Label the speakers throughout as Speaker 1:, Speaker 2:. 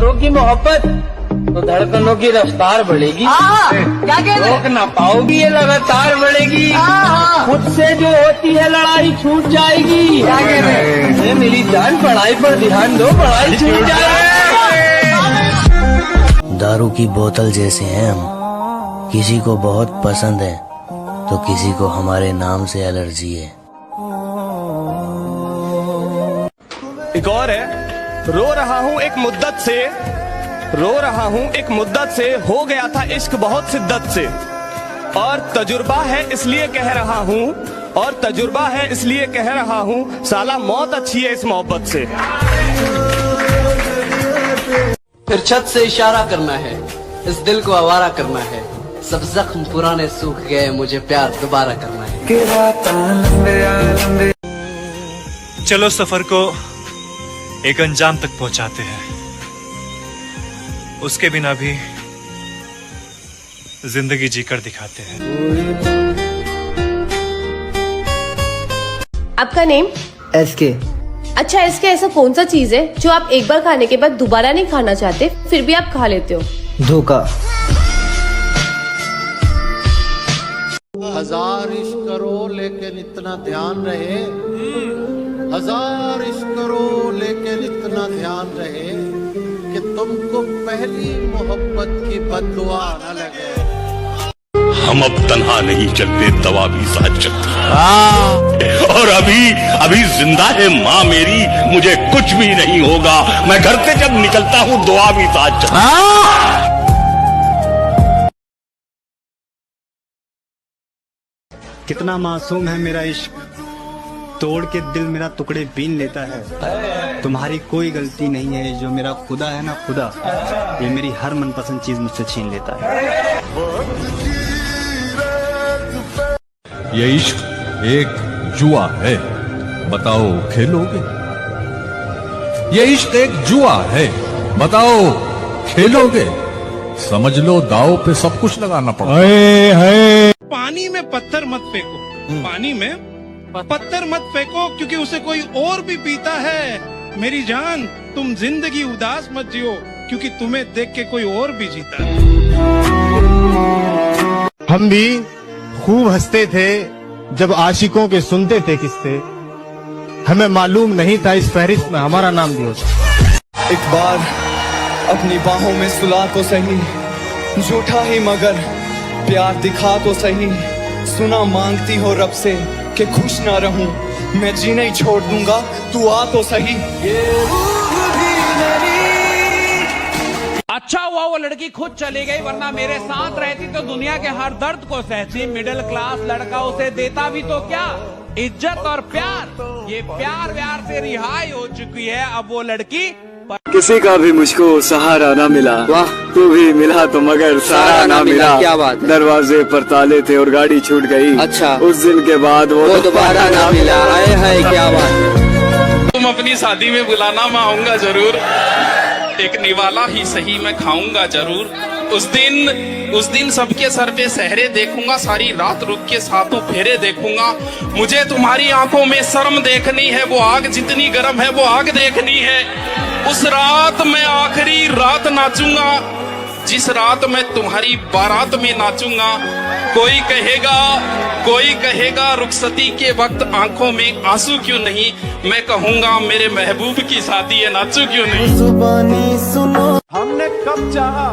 Speaker 1: करो की मोहब्बत तो धड़कनों की रफ्तार बढ़ेगी।
Speaker 2: क्या कह रहे?
Speaker 1: रोक ना पाओगी ये लगातार बढ़ेगी। खुद से जो होती है लड़ाई छूट जाएगी।
Speaker 2: क्या कह रहे?
Speaker 1: ये मेरी जान पढ़ाई पर ध्यान दो, पढ़ाई छूट जाएगी।
Speaker 3: दारू की बोतल जैसे हैं हम, किसी को बहुत पसंद है तो किसी को हमारे नाम से एलर्जी है।
Speaker 4: एक और है, रो रहा हूँ एक मुद्दत से, रो रहा हूँ एक मुद्दत से, हो गया था इश्क बहुत शिद्दत से, और तजुर्बा है इसलिए कह रहा हूँ, और तजुर्बा है इसलिए कह रहा हूँ, साला मौत अच्छी है इस मोहब्बत से।
Speaker 5: फिर छत से इशारा करना है, इस दिल को आवारा करना है, सब जख्म पुराने सूख गए, मुझे प्यार दोबारा करना है।
Speaker 6: चलो सफर को एक अंजाम तक पहुंचाते हैं, उसके बिना भी जिंदगी जीकर दिखाते हैं।
Speaker 7: आपका नेम?
Speaker 2: SK।
Speaker 7: अच्छा, इसके ऐसा कौन सा चीज है जो आप एक बार खाने के बाद दोबारा नहीं खाना चाहते फिर भी आप खा लेते हो?
Speaker 2: धोखा।
Speaker 8: हजार इश्क करो लेकिन इतना ध्यान रहे, हजार इश्क करो लेकिन इतना ध्यान रहे कि तुमको पहली मोहब्बत की बद्दुआ न लगे।
Speaker 9: हम अब तन्हा नहीं चलते, दवा भी साथ चलती, और अभी जिंदा है माँ मेरी, मुझे कुछ भी नहीं होगा, मैं घर से जब निकलता हूँ दुआ भी साथ चलती।
Speaker 10: कितना मासूम है मेरा इश्क, तोड़ के दिल मेरा टुकड़े बीन लेता है। तुम्हारी कोई गलती नहीं है, जो मेरा खुदा है ना खुदा, ये मेरी हर मनपसंद चीज मुझसे छीन लेता है।
Speaker 11: ये इश्क एक जुआ है, बताओ खेलोगे? ये इश्क एक जुआ है, बताओ खेलोगे? समझ लो दाव पे सब कुछ लगाना पड़ता है।
Speaker 12: पानी में पत्थर मत फेंको, पानी में पत्थर मत फेंको, क्योंकि उसे कोई और भी पीता है। मेरी जान, तुम जिंदगी उदास मत जियो, क्योंकि तुम्हें देख के कोई और भी जीता है।
Speaker 13: हम भी खूब हंसते थे जब आशिकों के सुनते थे किस्से, हमें मालूम नहीं था इस फहरिस्त में हमारा नाम भी होता।
Speaker 14: एक बार अपनी बाहों में सुला तो सही, झूठा ही मगर प्यार दिखा तो सही, सुना मांगती हो रब से कि खुश ना रहूं, मैं जीना ही छोड़ दूंगा, तू आ तो सही।
Speaker 15: अच्छा हुआ वो लड़की खुद चली गई, वरना मेरे साथ रहती तो दुनिया के हर दर्द को सहती। मिडिल क्लास लड़का उसे देता भी तो क्या, इज्जत और प्यार। ये प्यार व्यार से रिहाई हो चुकी है, अब वो लड़की
Speaker 16: किसी का भी मुझको सहारा ना मिला, वाह तू भी मिला तो मगर सहारा ना मिला।
Speaker 5: क्या बात है?
Speaker 16: दरवाजे पर ताले थे और गाड़ी छूट गई।
Speaker 5: अच्छा,
Speaker 16: उस दिन के बाद वो
Speaker 5: दोबारा ना मिला। आए है क्या बात है?
Speaker 17: तुम अपनी शादी में बुलाना, मैं आऊंगा जरूर, एक निवाला ही सही मैं खाऊंगा जरूर। उस दिन सबके सर पे सहरे देखूंगा, सारी रात रुक के सातों फेरे देखूंगा। मुझे तुम्हारी आंखों में शर्म देखनी है, वो आग जितनी गर्म है वो आग देखनी है। उस रात मैं आखिरी रात नाचूंगा, जिस रात मैं तुम्हारी बारात में नाचूंगा। कोई कहेगा रुखसती के वक्त आंखों में आंसू क्यों नहीं, मैं कहूंगा मेरे महबूब की शादी है, नाचू क्यों नहीं।
Speaker 13: जुबानी सुनो, हमने कब चाहा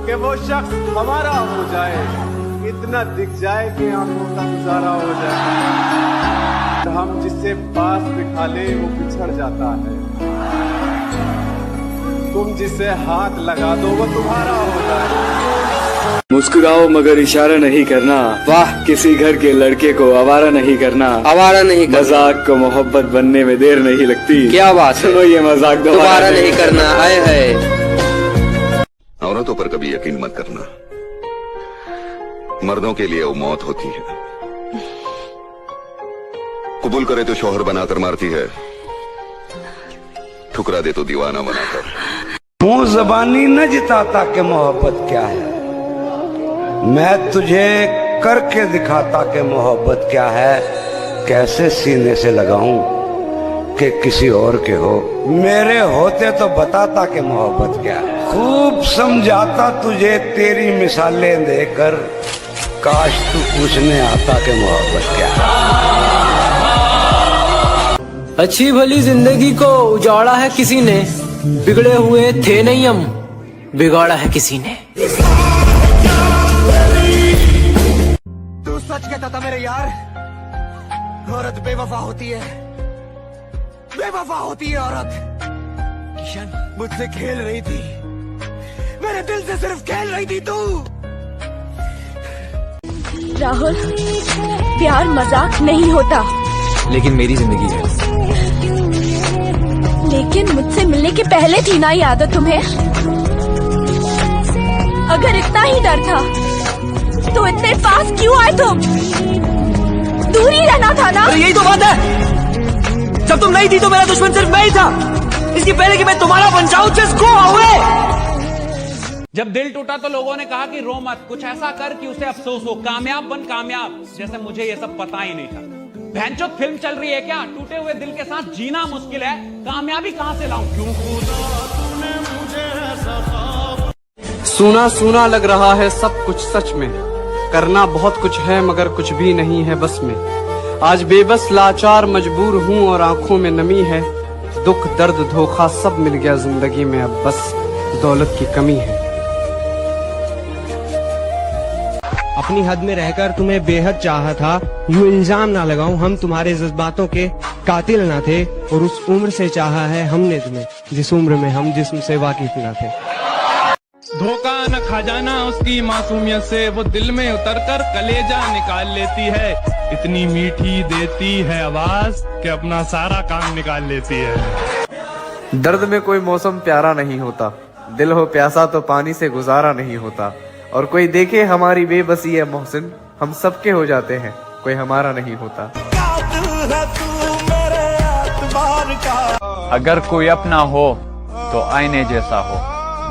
Speaker 13: कि वो शख्स हमारा हो जाए, इतना दिख जाए कि आंखों का गुजारा हो जाए। हम जिसे पास बिठा ले वो पिछड़ जाता है, तुम जिसे हाथ लगा दो वो तुम्हारा हो जाए।
Speaker 16: मुस्कुराओ मगर इशारा नहीं करना, वाह किसी घर के लड़के को आवारा नहीं करना।
Speaker 5: आवारा नहीं करना,
Speaker 16: मजाक को मोहब्बत बनने में देर नहीं लगती।
Speaker 5: क्या बात है?
Speaker 16: सुनो ये मजाक
Speaker 5: दोबारा नहीं करना। आए है।
Speaker 9: औरतों पर कभी यकीन मत करना, मर्दों के लिए वो मौत होती है। कबूल करे तो शौहर बनाकर मारती है, ठुकरा दे तो दीवाना बनाकर।
Speaker 18: मुंह जबानी न जिताता कि मोहब्बत क्या है, मैं तुझे करके दिखाता कि मोहब्बत क्या है। कैसे सीने से लगाऊं कि किसी और के हो। मेरे होते तो बताता कि मोहब्बत क्या है, खूब समझाता तुझे तेरी मिसालें देकर। काश तू पूछने आता कि मोहब्बत क्या है।
Speaker 5: अच्छी भली जिंदगी को उजाड़ा है किसी ने, बिगड़े हुए थे नहीं हम, बिगाड़ा है किसी ने।
Speaker 14: तू सच कहता था मेरे यार, औरत बेवफा होती है, बेवफा होती है औरत। किशन मुझसे खेल रही थी, मेरे दिल से सिर्फ खेल रही थी तू।
Speaker 19: राहुल, प्यार मजाक नहीं होता।
Speaker 2: लेकिन मेरी जिंदगी है।
Speaker 19: लेकिन मुझसे मिलने के पहले थी ना ये आदत तुम्हें? अगर इतना ही डर था तो इतने पास क्यों आए तुम? दूर ही रहना था ना।
Speaker 5: यही तो बात है, जब तुम नहीं थी तो मेरा दुश्मन सिर्फ मैं ही था। इसके पहले कि मैं तुम्हारा बन जाऊं, जस्ट गो अवे।
Speaker 15: जब दिल टूटा तो लोगों ने कहा कि रो मत, कुछ ऐसा कर कि उसे अफसोस हो, कामयाब बन कामयाब। जैसे मुझे ये सब पता ही नहीं था। भैंचोद फिल्म चल रही है क्या? टूटे हुए दिल के साथ जीना मुश्किल है, कामयाबी कहां से लाऊं? क्यों
Speaker 5: सुना सुना लग रहा है सब कुछ सच में, करना बहुत कुछ है मगर कुछ भी नहीं है बस में। आज बेबस लाचार मजबूर हूँ और आंखों में नमी है। दुख दर्द धोखा सब मिल गया जिंदगी में, अब बस दौलत की कमी है।
Speaker 1: अपनी हद में रहकर तुम्हें बेहद चाहा था, यूं इल्जाम ना लगाऊं हम तुम्हारे जज्बातों के कातिल ना थे। और उस उम्र से चाहा है हमने तुम्हें जिस उम्र में हम जिस्म से वाकिफ ना थे।
Speaker 12: धोखा न खा जाना उसकी मासूमियत से, वो दिल में उतरकर कलेजा निकाल लेती है। इतनी मीठी देती है आवाज कि अपना सारा काम निकाल लेती है।
Speaker 20: दर्द में कोई मौसम प्यारा नहीं होता, दिल हो प्यासा तो पानी से गुजारा नहीं होता। और कोई देखे हमारी बेबसी है मोहसिन, हम सबके हो जाते हैं, कोई हमारा नहीं होता।
Speaker 21: अगर कोई अपना हो तो आईने जैसा हो,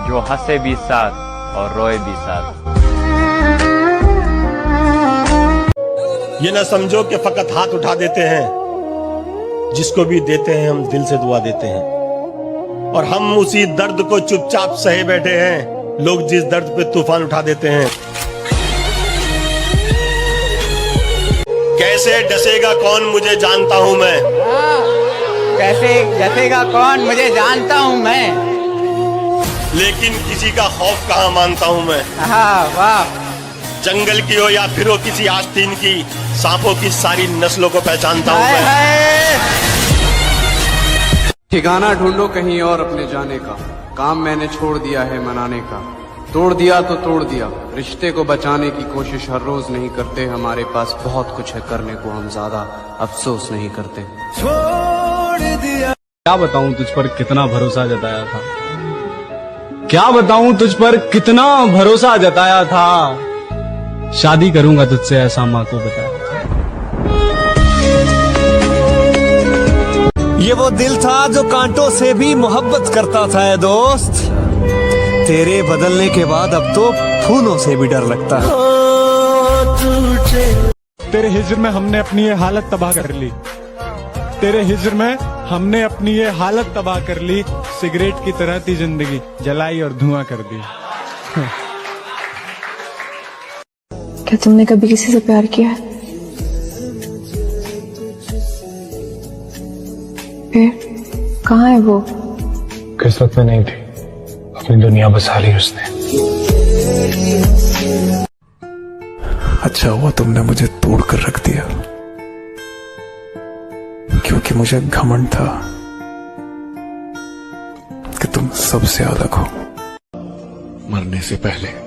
Speaker 21: जो हंसे भी साथ और रोए भी साथ।
Speaker 22: ये ना समझो कि फकत हाथ उठा देते हैं, जिसको भी देते हैं हम दिल से दुआ देते हैं। और हम उसी दर्द को चुपचाप सहे बैठे हैं, लोग जिस दर्द पे तूफान उठा देते हैं। कैसे डसेगा कौन मुझे जानता हूँ मैं,
Speaker 23: कैसे डसेगा कौन मुझे जानता हूँ मैं,
Speaker 22: लेकिन किसी का खौफ कहाँ मानता हूँ मैं।
Speaker 23: वाह।
Speaker 22: जंगल की हो या फिर हो किसी आस्तीन की, सांपों की सारी नस्लों को पहचानता हूँ मैं।
Speaker 5: ठिकाना ढूंढो कहीं और अपने जाने का, काम मैंने छोड़ दिया है मनाने का। तोड़ दिया तो तोड़ दिया, रिश्ते को बचाने की कोशिश हर रोज नहीं करते। हमारे पास बहुत कुछ है करने को, हम ज्यादा अफसोस नहीं करते।
Speaker 10: छोड़ दिया। क्या बताऊं तुझ पर कितना भरोसा जताया था, क्या बताऊं तुझ पर कितना भरोसा जताया था। शादी करूंगा तुझसे ऐसा माँ को बताया।
Speaker 24: ये वो दिल था जो कांटों से भी मोहब्बत करता था है दोस्त। तेरे बदलने के बाद अब तो फूलों से भी डर लगता है।
Speaker 12: तेरे हिज्र में हमने अपनी ये हालत तबाह कर ली, तेरे हिज्र में हमने अपनी ये हालत तबाह कर ली। सिगरेट की तरह थी जिंदगी, जलाई और धुआं कर दी।
Speaker 19: क्या तुमने कभी किसी से प्यार किया है? फिर कहाँ है वो?
Speaker 25: किस्मत में नहीं थी, अपनी दुनिया बसा ली उसने।
Speaker 26: अच्छा हुआ तुमने मुझे तोड़ कर रख दिया, क्योंकि मुझे घमंड था कि तुम सबसे अलग हो। मरने से पहले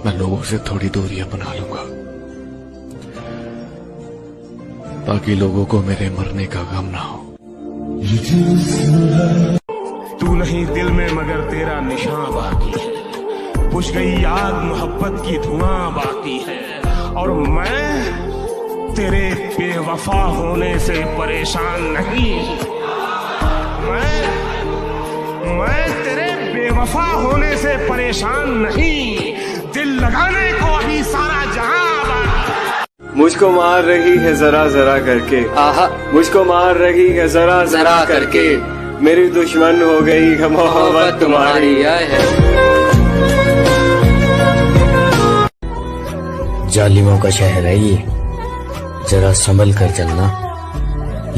Speaker 26: मैं लोगों से थोड़ी दूरियां बना लूंगा, ताकि लोगों को मेरे मरने का गम ना हो।
Speaker 27: तू नहीं दिल में मगर तेरा निशान बाकी है, बुझ गई आग मोहब्बत की धुआं बाकी है। और मैं तेरे बेवफा होने से परेशान नहीं, मैं तेरे बेवफा होने से परेशान नहीं। दिल लगाने को अभी सारा जहां
Speaker 16: मुझको मार रही है जरा जरा करके, आहा मुझको मार रही है जरा जरा करके, मेरी दुश्मन हो गई है मोहब्बत तुम्हारी।
Speaker 3: जालिमों का शहर है ये, जरा संभल कर चलना,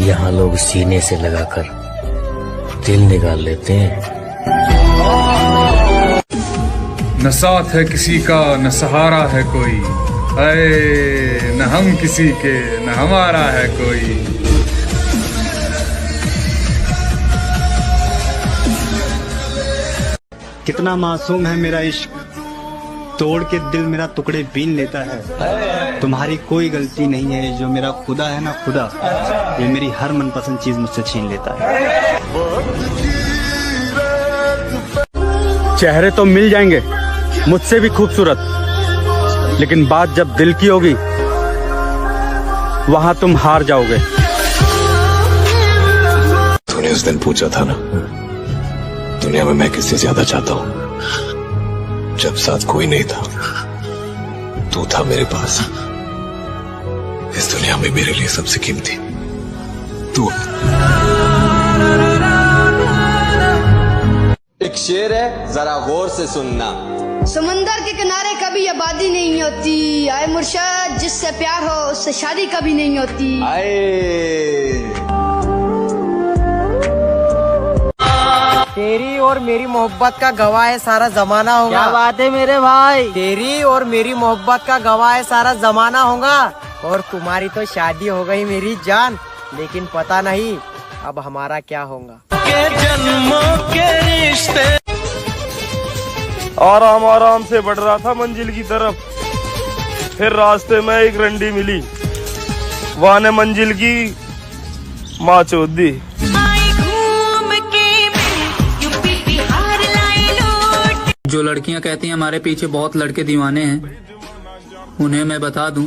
Speaker 3: यहाँ लोग सीने से लगाकर दिल निकाल लेते हैं।
Speaker 4: न साथ है किसी का न सहारा है कोई, अरे न हम किसी के न हमारा है कोई।
Speaker 10: कितना मासूम है मेरा इश्क, तोड़ के दिल मेरा टुकड़े बीन लेता है। तुम्हारी कोई गलती नहीं है, जो मेरा खुदा है ना खुदा, ये मेरी हर मनपसंद चीज मुझसे छीन लेता है।
Speaker 6: चेहरे तो मिल जाएंगे मुझसे भी खूबसूरत, लेकिन बात जब दिल की होगी वहां तुम हार जाओगे।
Speaker 26: तूने उस दिन पूछा था ना, दुनिया में मैं किससे ज्यादा चाहता हूँ, जब साथ कोई नहीं था तू था मेरे पास। इस दुनिया में मेरे लिए सबसे कीमती तू।
Speaker 7: एक शेर है, जरा गौर से सुनना।
Speaker 8: समंदर के किनारे कभी आबादी नहीं होती, आए मुर्शद जिससे प्यार हो उससे शादी कभी नहीं होती।
Speaker 23: तेरी और मेरी मोहब्बत का गवाह है सारा जमाना होगा। क्या बात है मेरे भाई, तेरी और मेरी मोहब्बत का गवाह है सारा जमाना होगा। और तुम्हारी तो शादी हो गई मेरी जान, लेकिन पता नहीं अब हमारा क्या होगा। के जन्मों के रिश्ते।
Speaker 22: आराम आराम से बढ़ रहा था मंजिल की तरफ, फिर रास्ते में एक रंडी मिली, वहाँ ने मंजिल की माँ चोद दी।
Speaker 11: जो लड़कियां कहती हैं हमारे पीछे बहुत लड़के दीवाने हैं, उन्हें मैं बता दूं,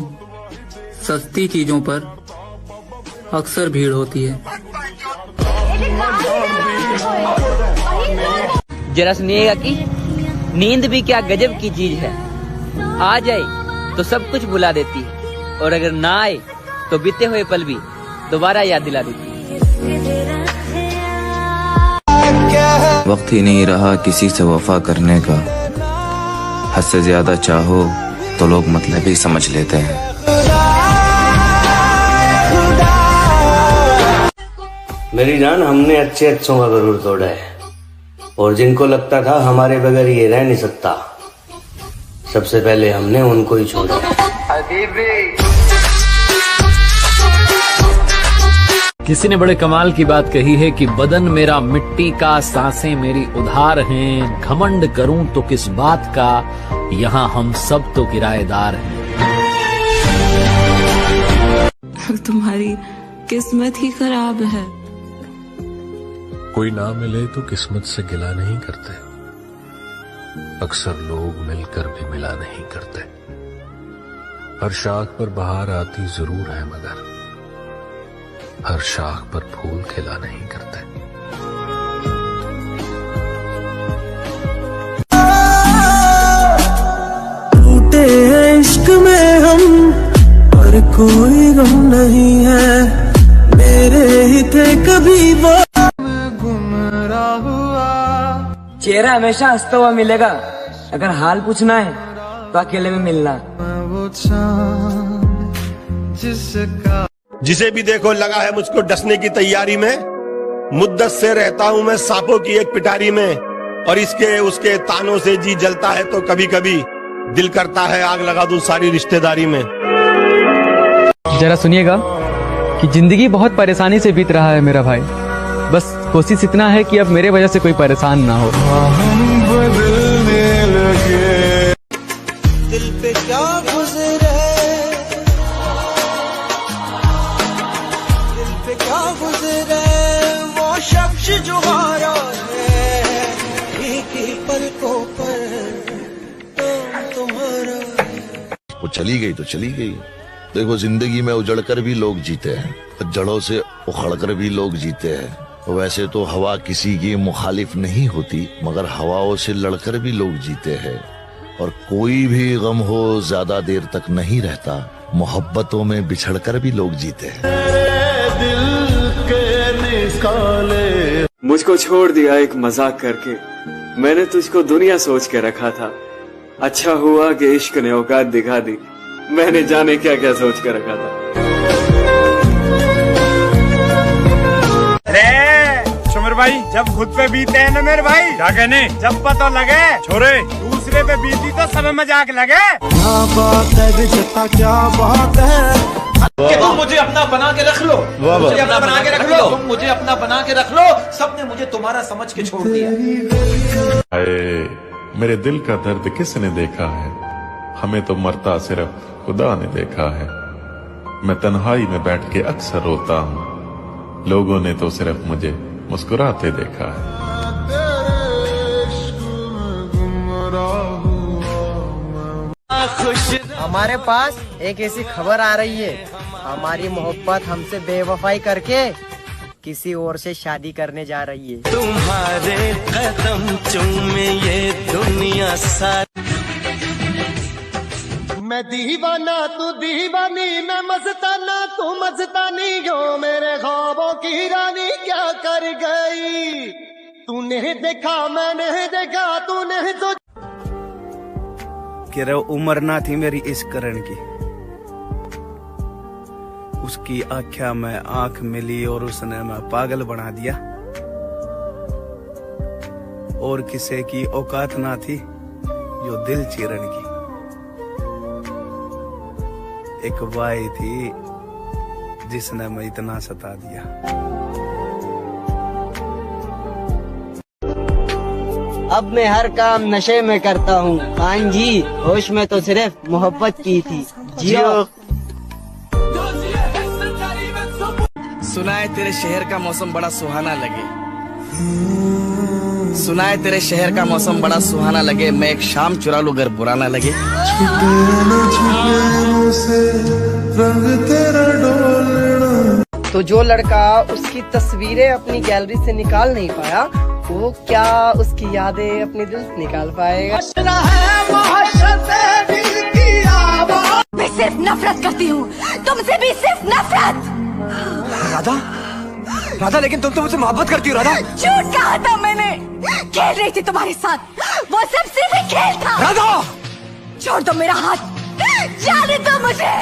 Speaker 11: सस्ती चीजों पर अक्सर भीड़ होती है।
Speaker 23: जरा सुनिएगा कि नींद भी क्या गजब की चीज है, आ जाए तो सब कुछ भुला देती है, और अगर ना आए तो बीते हुए पल भी दोबारा याद दिला देती है।
Speaker 2: वक्त ही नहीं रहा किसी से वफा करने का, हद से ज्यादा चाहो तो लोग मतलब ही समझ लेते हैं।
Speaker 3: मेरी जान, हमने अच्छे अच्छों का गरूर तोड़ा है, और जिनको लगता था हमारे बगैर ये रह नहीं सकता, सबसे पहले हमने उनको ही छोड़ा।
Speaker 17: किसी ने बड़े कमाल की बात कही है कि बदन मेरा मिट्टी का, सांसें मेरी उधार हैं, घमंड करूं तो किस बात का, यहाँ हम सब तो किराएदार हैं।
Speaker 28: तुम्हारी किस्मत ही खराब है।
Speaker 26: कोई ना मिले तो किस्मत से गिला नहीं करते, अक्सर लोग मिलकर भी मिला नहीं करते। हर शाख पर बहार आती जरूर है, मगर हर शाख पर फूल खिला नहीं करते।
Speaker 29: टूटे हैं इश्क में हम, पर कोई गम नहीं है, मेरे ही थे कभी वो।
Speaker 23: चेहरा हमेशा हंसता हुआ मिलेगा, अगर हाल पूछना है तो अकेले में मिलना।
Speaker 22: जिसे भी देखो लगा है मुझको डसने की तैयारी में, मुद्दत से रहता हूँ मैं सांपों की एक पिटारी में, और इसके उसके तानों से जी जलता है तो कभी कभी दिल करता है आग लगा दूं सारी रिश्तेदारी में।
Speaker 30: जरा सुनिएगा कि जिंदगी बहुत परेशानी से बीत रहा है मेरा भाई, बस कोशिश इतना है कि अब मेरे वजह से कोई परेशान ना हो।
Speaker 29: दिल पे क्या गुजरे, दिल पे क्या गुजरे, वो शख्स जो हारा है, एक ही पलकों पर तुम्हारा।
Speaker 31: वो चली गई तो चली गई। देखो, जिंदगी में उजड़कर भी लोग जीते हैं, जड़ों से उखड़कर भी लोग जीते हैं। वैसे तो हवा किसी की मुखालिफ नहीं होती, मगर हवाओं से लड़कर भी लोग जीते हैं। और कोई भी गम हो ज्यादा देर तक नहीं रहता, मोहब्बतों में बिछड़कर भी लोग जीते हैं।
Speaker 16: मुझको छोड़ दिया एक मजाक करके, मैंने तुझको दुनिया सोच के रखा था। अच्छा हुआ कि इश्क ने औकात दिखा दी, मैंने जाने क्या क्या सोच के रखा था।
Speaker 6: सुमिर भाई जब खुद पे बीते हैं ना मेरे भाई, क्या कहने, जब पता लगे छोरे दूसरे पे बीती तो सब मजाक लगे। क्या बात है विजेता, क्या बात है
Speaker 1: कि तुम मुझे अपना बना के रख लो, मुझे अपना बना के रख लो, तुम मुझे अपना बना के रख लो। सबने मुझे तुम्हारा समझ के छोड़ दिया।
Speaker 5: मेरे दिल का दर्द किसने देखा है, हमें तो मरता सिर्फ खुदा ने देखा है। मैं तन्हाई में बैठ के अक्सर रोता हूँ, लोगों ने तो सिर्फ मुझे मुस्कुराते देखा है।
Speaker 23: हमारे पास एक ऐसी खबर आ रही है, हमारी मोहब्बत हमसे बेवफाई करके किसी और से शादी करने जा रही है।
Speaker 29: तुम्हारे कदम चूमे ये दुनिया सारी। मैं दीवाना तू दीवानी, मैं मस्ताना तू मस्तानी, यो मेरे ख्वाबों की रानी क्या कर गई। तूने देखा मैंने देखा, तूने तो
Speaker 10: कि उम्र ना थी मेरी इस करण की, उसकी आँखा में आंख मिली और उसने मैं पागल बना दिया। और किसी की औकात ना थी जो दिल चीरन की, एक बाई थी जिसने मैं इतना सता दिया।
Speaker 23: अब मैं हर काम नशे में करता हूँ, हाँ जी होश में तो सिर्फ मोहब्बत की थी। जियो।
Speaker 10: सुना है तेरे शहर का मौसम बड़ा सुहाना लगे, सुना है तेरे शहर का मौसम बड़ा सुहाना लगे, मैं एक शाम चुरा लूं अगर बुरा ना लगे।
Speaker 23: तो जो लड़का उसकी तस्वीरें अपनी गैलरी से निकाल नहीं पाया, वो क्या उसकी यादें अपने दिल से निकाल पाएगा।
Speaker 19: मैं सिर्फ नफरत करती हूँ, तुमसे भी सिर्फ नफरत।
Speaker 23: राधा, राधा लेकिन तुम तो मुझसे मोहब्बत करती हो राधा।
Speaker 19: झूठ कहा था मैंने, खेल रही थी तुम्हारे साथ, वो सब सिर्फ एक खेल था।
Speaker 23: राधा
Speaker 19: छोड़ दो मेरा हाथ, जाने दो मुझे।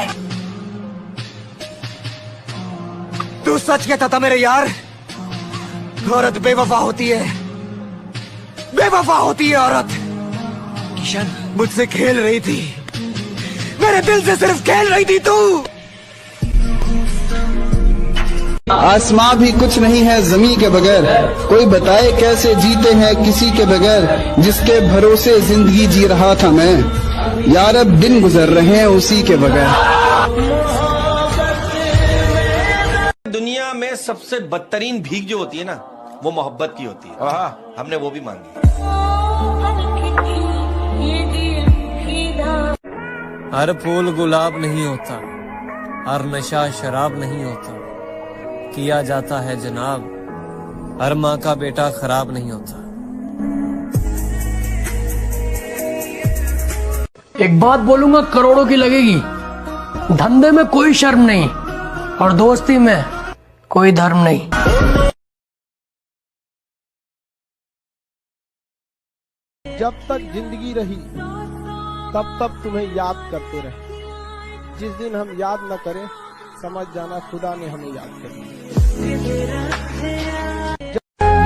Speaker 23: तू सच कहता था मेरे यार, औरत बेवफा होती है, बेवफा होती है औरत। किशन मुझसे खेल रही थी, मेरे दिल से सिर्फ खेल रही थी तू।
Speaker 9: आसमां भी कुछ नहीं है ज़मीं के बगैर, कोई बताए कैसे जीते हैं किसी के बगैर, जिसके भरोसे जिंदगी जी रहा था मैं, यार अब दिन गुजर रहे हैं उसी के बगैर।
Speaker 1: दुनिया में सबसे बदतरीन भीख जो होती है ना, वो मोहब्बत की होती है। हाँ, हमने वो भी मांगी।
Speaker 12: हर फूल गुलाब नहीं होता, हर नशा शराब नहीं होता, किया जाता है जनाब, हर माँ का बेटा खराब नहीं होता।
Speaker 13: एक बात बोलूंगा करोड़ों की लगेगी, धंधे में कोई शर्म नहीं और दोस्ती में कोई धर्म नहीं।
Speaker 29: जब तक जिंदगी रही तब तक तुम्हें याद करते रहे, जिस दिन हम याद न करें समझ जाना खुदा ने हमें याद कर दिया।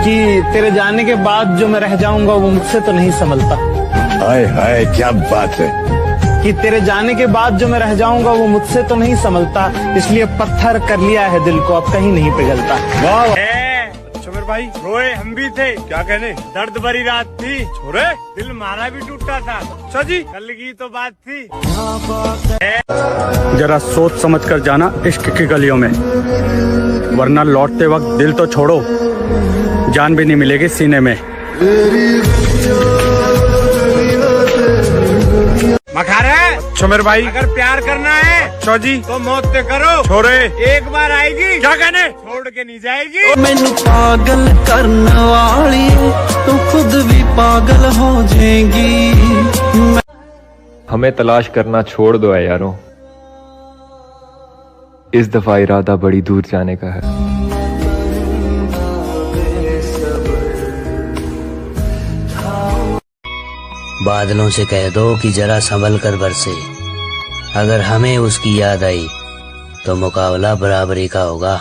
Speaker 10: कि तेरे जाने के बाद जो मैं रह जाऊंगा वो मुझसे तो नहीं संभलता।
Speaker 26: हाय हाय क्या बात है।
Speaker 10: कि तेरे जाने के बाद जो मैं रह जाऊंगा वो मुझसे तो नहीं संभलता, इसलिए पत्थर कर लिया है दिल को, अब कहीं नहीं पिघलता।
Speaker 6: वाह सुमिर भाई, रोए हम भी थे, क्या कहने, दर्द भरी रात थी छोरे, दिल मारा भी टूटा था। अच्छा जी, कल की तो बात थी। जरा सोच समझ कर जाना इश्क की गलियों में, वरना लौटते वक्त दिल तो छोड़ो, जान भी नहीं मिलेगी सीने में। मखारे सुमिर भाई, अगर प्यार करना है चौजी तो मौत से करो छोरे, एक बार आएगी, क्या कहने, छोड़ के नहीं जाएगी।
Speaker 29: मैनू पागल करने वाली तू खुद भी पागल हो जाएगी।
Speaker 14: हमें तलाश करना छोड़ दो यारों,
Speaker 4: इस दफा इरादा बड़ी दूर जाने का है।
Speaker 3: बादलों से कह दो कि जरा संभल कर बरसे, अगर हमें उसकी याद आई तो मुकाबला बराबरी का होगा।